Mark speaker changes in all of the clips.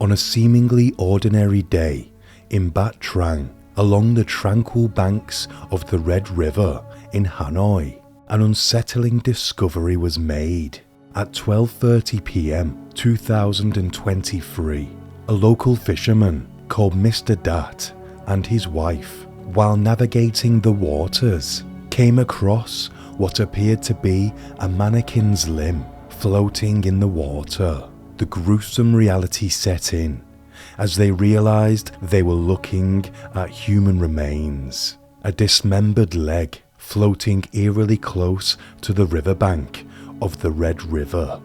Speaker 1: on a seemingly ordinary day in Bat Trang, along the tranquil banks of the Red River in Hanoi, an unsettling discovery was made. At 12:30 p.m. 2023, a local fisherman called Mr. Dat and his wife, while navigating the waters, came across what appeared to be a mannequin's limb floating in the water. The gruesome reality set in as they realized they were looking at human remains, a dismembered leg floating eerily close to the riverbank of the Red River.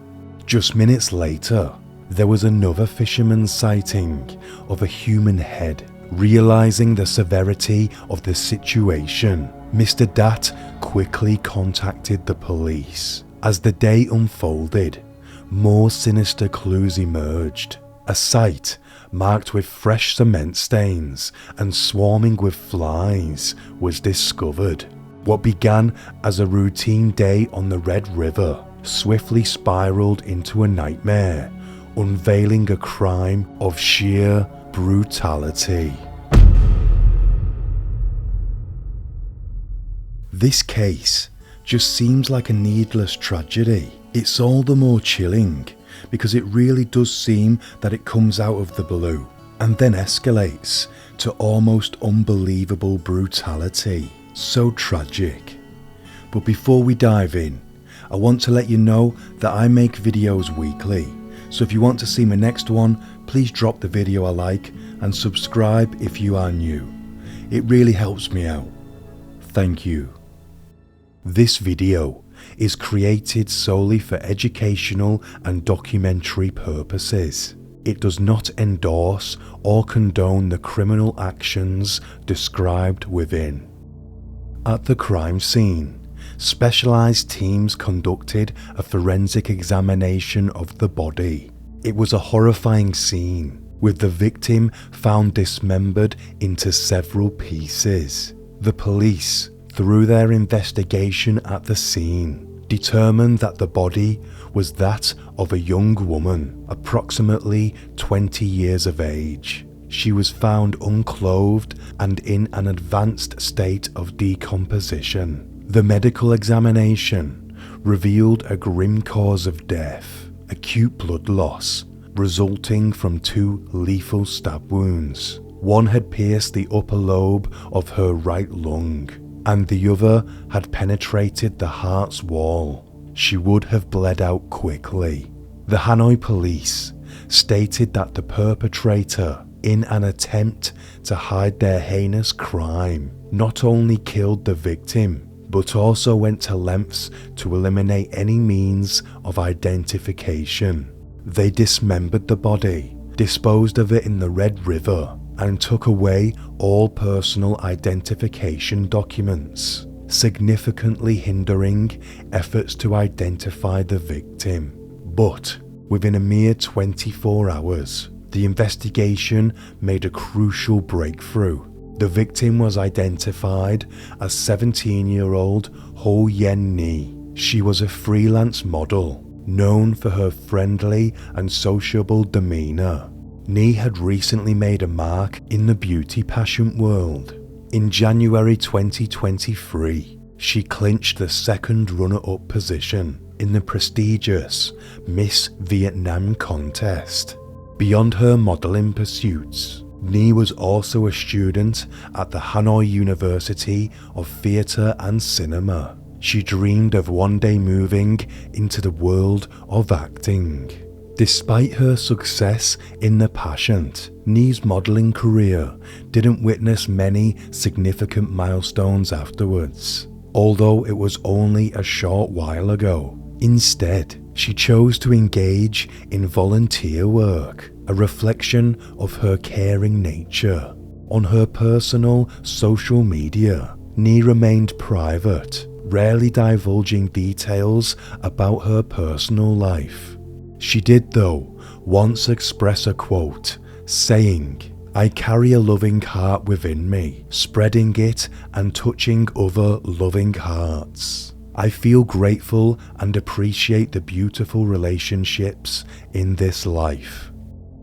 Speaker 1: Just minutes later, there was another fisherman's sighting of a human head. Realizing the severity of the situation, Mr. Dat quickly contacted the police. As the day unfolded, more sinister clues emerged. A site marked with fresh cement stains and swarming with flies was discovered. What began as a routine day on the Red River swiftly spiraled into a nightmare, unveiling a crime of sheer brutality. This case just seems like a needless tragedy. It's all the more chilling because it really does seem that it comes out of the blue and then escalates to almost unbelievable brutality. So tragic. But before we dive in, I want to let you know that I make videos weekly. So if you want to see my next one, please drop the video a like and subscribe if you are new. It really helps me out. Thank you. This video is created solely for educational and documentary purposes. It does not endorse or condone the criminal actions described within. At the crime scene, specialized teams conducted a forensic examination of the body. It was a horrifying scene, with the victim found dismembered into several pieces. The police, through their investigation at the scene, determined that the body was that of a young woman, approximately 20 years of age. She was found unclothed and in an advanced state of decomposition. The medical examination revealed a grim cause of death, acute blood loss, resulting from 2 lethal stab wounds. One had pierced the upper lobe of her right lung, and the other had penetrated the heart's wall. She would have bled out quickly. The Hanoi police stated that the perpetrator, in an attempt to hide their heinous crime, not only killed the victim, but also went to lengths to eliminate any means of identification. They dismembered the body, disposed of it in the Red River, and took away all personal identification documents, significantly hindering efforts to identify the victim. But within a mere 24 hours, the investigation made a crucial breakthrough. The victim was identified as 17-year-old Ho Yen Ni. She was a freelance model, known for her friendly and sociable demeanor. Ni had recently made a mark in the beauty pageant world. In January 2023, she clinched the second runner-up position in the prestigious Miss Vietnam contest. Beyond her modeling pursuits, Ni was also a student at the Hanoi University of Theatre and Cinema. She dreamed of one day moving into the world of acting. Despite her success in the pageant, Ni's modelling career didn't witness many significant milestones afterwards, although it was only a short while ago. Instead, she chose to engage in volunteer work, a reflection of her caring nature. On her personal social media, Ni remained private, rarely divulging details about her personal life. She did, though, once express a quote, saying, "I carry a loving heart within me, spreading it and touching other loving hearts. I feel grateful and appreciate the beautiful relationships in this life."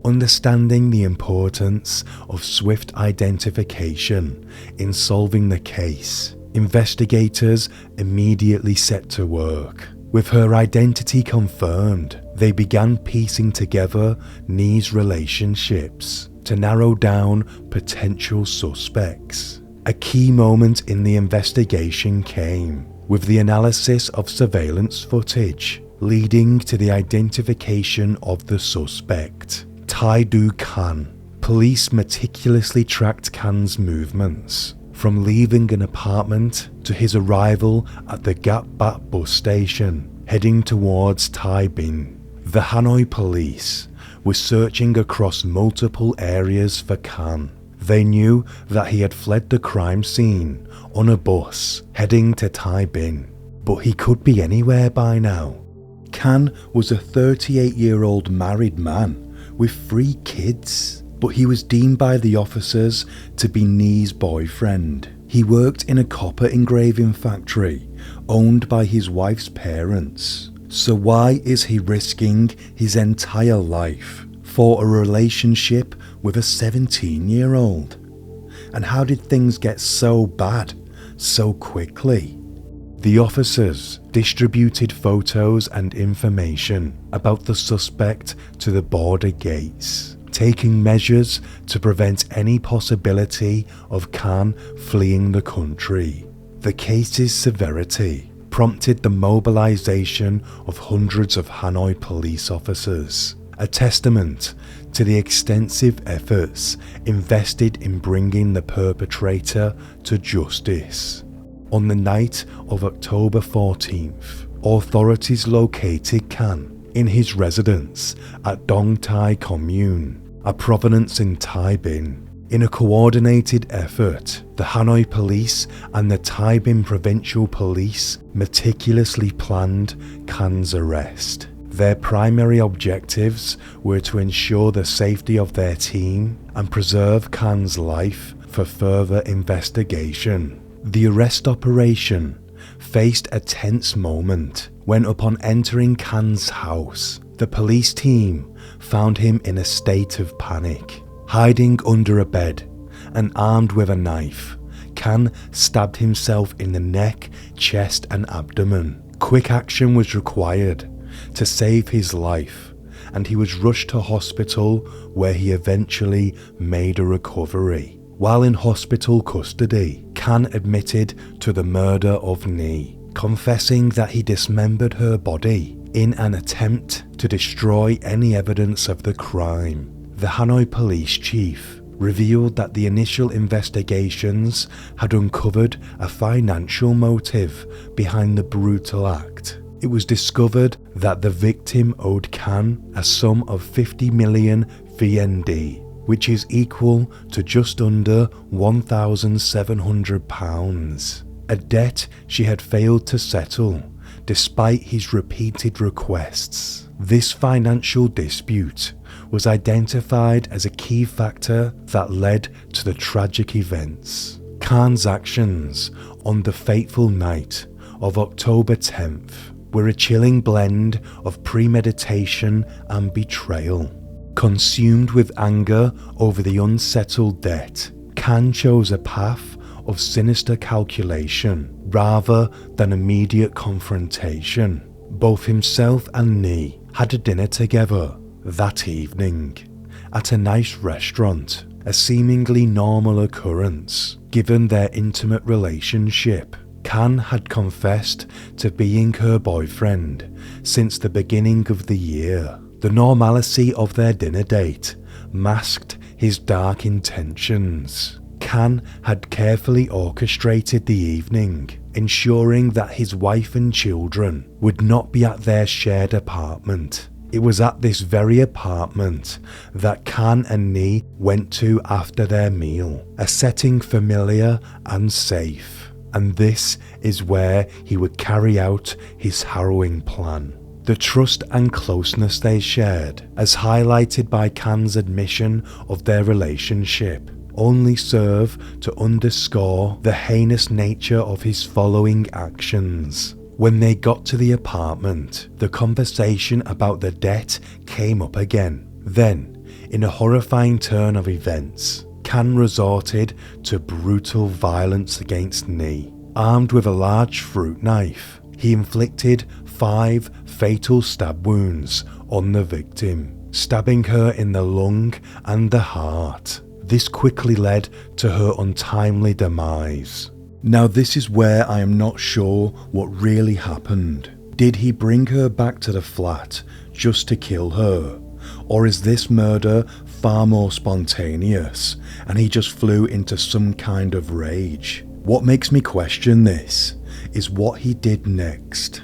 Speaker 1: Understanding the importance of swift identification in solving the case, investigators immediately set to work. With her identity confirmed, they began piecing together Nee's relationships to narrow down potential suspects. A key moment in the investigation came with the analysis of surveillance footage, leading to the identification of the suspect, Taidu Khan. Police meticulously tracked Khan's movements, from leaving an apartment to his arrival at the Gap Bat bus station, heading towards Tai Bin. The Hanoi police were searching across multiple areas for Khan. They knew that he had fled the crime scene on a bus heading to Tai Bin, but he could be anywhere by now. Khan was a 38-year-old married man with 3 kids, but he was deemed by the officers to be Nee's boyfriend. He worked in a copper engraving factory owned by his wife's parents. So why is he risking his entire life for a relationship with a 17-year-old? And how did things get so bad so quickly? The officers distributed photos and information about the suspect to the border gates, taking measures to prevent any possibility of Khan fleeing the country. The case's severity prompted the mobilization of hundreds of Hanoi police officers, a testament to the extensive efforts invested in bringing the perpetrator to justice. On the night of October 14th, authorities located Khan in his residence at Dong Tai Commune, a province in Tai Bin. In a coordinated effort, the Hanoi police and the Tai Bin provincial police meticulously planned Khan's arrest. Their primary objectives were to ensure the safety of their team and preserve Khan's life for further investigation. The arrest operation faced a tense moment when, upon entering Khan's house, the police team found him in a state of panic. Hiding under a bed and armed with a knife, Khan stabbed himself in the neck, chest and abdomen. Quick action was required to save his life, and he was rushed to hospital where he eventually made a recovery. While in hospital custody, Khan admitted to the murder of Nee, confessing that he dismembered her body in an attempt to destroy any evidence of the crime. The Hanoi police chief revealed that the initial investigations had uncovered a financial motive behind the brutal act. It was discovered that the victim owed Khan a sum of 50 million VND, which is equal to just under £1,700, a debt she had failed to settle despite his repeated requests. This financial dispute was identified as a key factor that led to the tragic events. Khan's actions on the fateful night of October 10th were a chilling blend of premeditation and betrayal. Consumed with anger over the unsettled debt, Khan chose a path of sinister calculation rather than immediate confrontation. Both himself and Nee had a dinner together that evening at a nice restaurant, a seemingly normal occurrence given their intimate relationship. Khan had confessed to being her boyfriend since the beginning of the year. The normalcy of their dinner date masked his dark intentions. Khan had carefully orchestrated the evening, ensuring that his wife and children would not be at their shared apartment. It was at this very apartment that Khan and Nee went to after their meal, a setting familiar and safe, and this is where he would carry out his harrowing plan. The trust and closeness they shared, as highlighted by Khan's admission of their relationship, only serve to underscore the heinous nature of his following actions. When they got to the apartment, the conversation about the debt came up again. Then, In a horrifying turn of events, Khan resorted to brutal violence against Ni. Armed with a large fruit knife, he inflicted 5 fatal stab wounds on the victim, stabbing her in the lung and the heart. This quickly led to her untimely demise. Now this is where I am not sure what really happened. Did he bring her back to the flat just to kill her? Or is this murder far more spontaneous and he just flew into some kind of rage? What makes me question this is what he did next.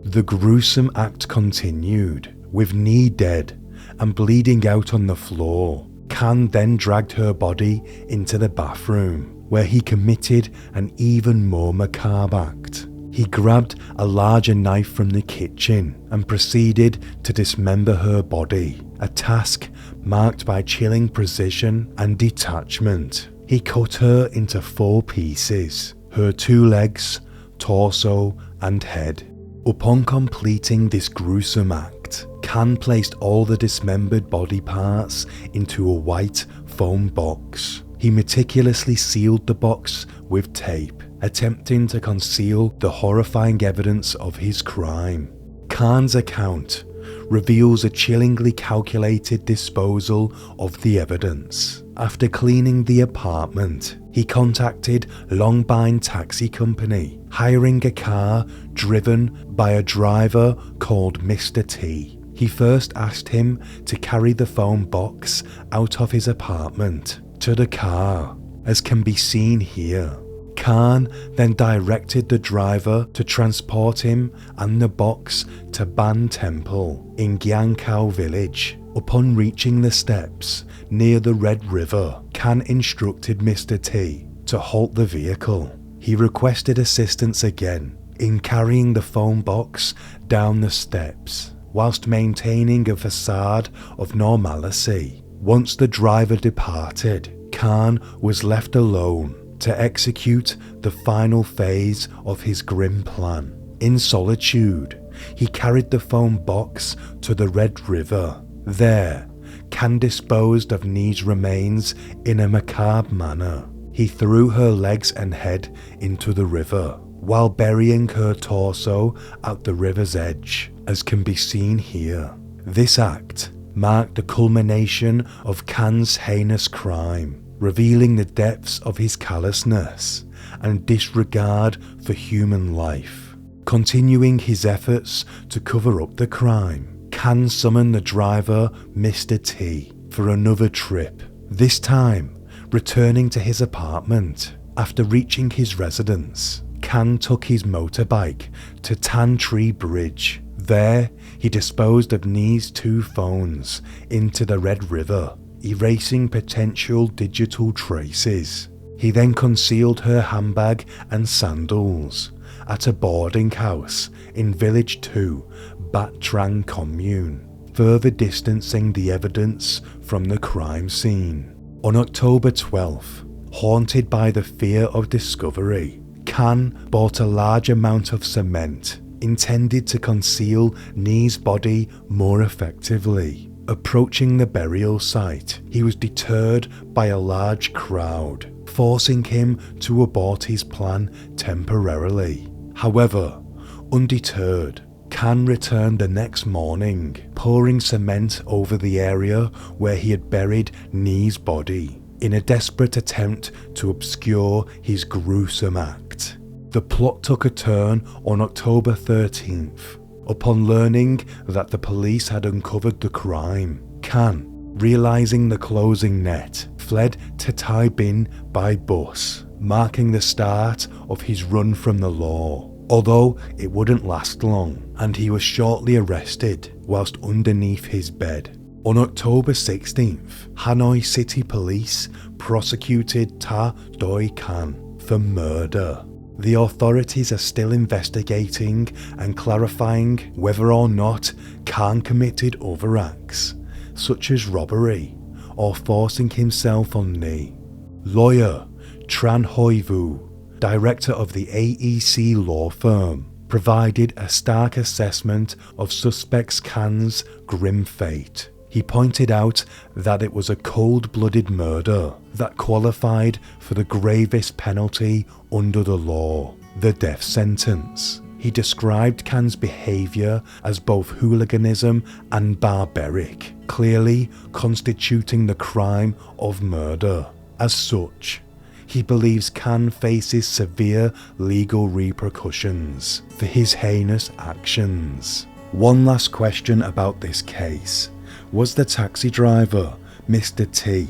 Speaker 1: The gruesome act continued, with Ni dead and bleeding out on the floor. Khan then dragged her body into the bathroom, where he committed an even more macabre act. He grabbed a larger knife from the kitchen and proceeded to dismember her body, a task marked by chilling precision and detachment. He cut her into 4 pieces, her 2 legs, torso and head. Upon completing this gruesome act, Khan placed all the dismembered body parts into a white foam box. He meticulously sealed the box with tape, attempting to conceal the horrifying evidence of his crime. Khan's account reveals a chillingly calculated disposal of the evidence. After cleaning the apartment, he contacted Longbine Taxi Company, hiring a car driven by a driver called Mr. T. He first asked him to carry the foam box out of his apartment to the car, as can be seen here. Khan then directed the driver to transport him and the box to Ban Temple in Gyankao village. Upon reaching the steps near the Red River, Khan instructed Mr. T to halt the vehicle. He requested assistance again in carrying the foam box down the steps, whilst maintaining a facade of normalcy. Once the driver departed, Khan was left alone to execute the final phase of his grim plan. In solitude, he carried the foam box to the Red River. There, Khan disposed of Ni's remains in a macabre manner. He threw her legs and head into the river, while burying her torso at the river's edge, as can be seen here. This act marked the culmination of Khan's heinous crime, revealing the depths of his callousness and disregard for human life. Continuing his efforts to cover up the crime, Khan summoned the driver Mr. T for another trip, this time returning to his apartment. After reaching his residence, Khan took his motorbike to Tan Tree Bridge. There, he disposed of Ni's 2 phones into the Red River, erasing potential digital traces. He then concealed her handbag and sandals at a boarding house in Village 2, Bat Trang Commune, further distancing the evidence from the crime scene. On October 12th, haunted by the fear of discovery, Khan bought a large amount of cement intended to conceal Ni's body more effectively. Approaching the burial site, he was deterred by a large crowd, forcing him to abort his plan temporarily. However, undeterred, Khan returned the next morning, pouring cement over the area where he had buried Ni's body, in a desperate attempt to obscure his gruesome act. The plot took a turn on October 13th. Upon learning that the police had uncovered the crime, Khan, realizing the closing net, fled to Tai Bin by bus, marking the start of his run from the law. Although it wouldn't last long, and he was shortly arrested whilst underneath his bed. On October 16th, Hanoi City Police prosecuted Ta Doi Khan for murder. The authorities are still investigating and clarifying whether or not Khan committed other acts, such as robbery or forcing himself on Ni. Lawyer Tran Hoi Vu, director of the AEC law firm, provided a stark assessment of suspect Khan's grim fate. He pointed out that it was a cold-blooded murder that qualified for the gravest penalty under the law, the death sentence. He described Can's behaviour as both hooliganism and barbaric, clearly constituting the crime of murder. As such, he believes Can faces severe legal repercussions for his heinous actions. One last question about this case. Was the taxi driver, Mr. T,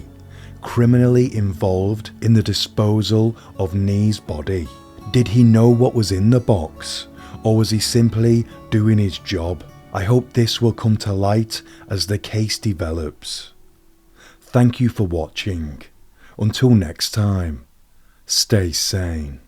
Speaker 1: criminally involved in the disposal of Nee's body? Did he know what was in the box, or was he simply doing his job? I hope this will come to light as the case develops. Thank you for watching. Until next time, stay sane.